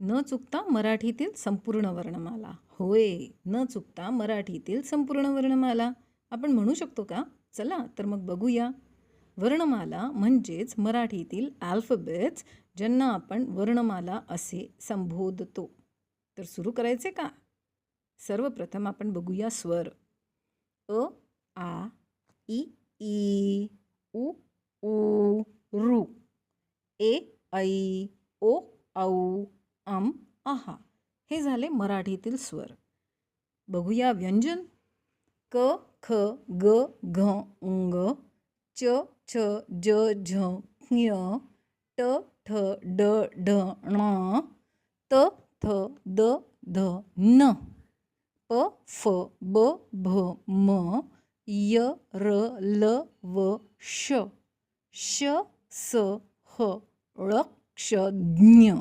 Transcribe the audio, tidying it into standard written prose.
न चुकता मराठीतील संपूर्ण वर्णमाला. होय, न चुकता मराठीतील संपूर्ण वर्णमाला. आपण म्हणू शकतो का? चला तर मग बघूया. वर्णमाला म्हणजेच मराठीतील अल्फाबेट्स, ज्यांना आपण वर्णमाला असे संबोधतो. तर सुरू करायचे का? सर्वप्रथम आपण बघूया स्वर. अ, आ, इ, ई, उ, ऊ, ऋ. ए, ऐ, ओ, औ, अम, आहा. हे झाले मराठीतील स्वर. बघूया व्यंजन. क, ख, ग, घ, ङ, च, छ, ज, झ, ञ, ट, ठ, ड, ढ, ण, त, थ, द, ध, न, प, फ, ब, भ, म, य, र, ल, व, श, श, स, ह, ळ, क्ष, ज्ञ.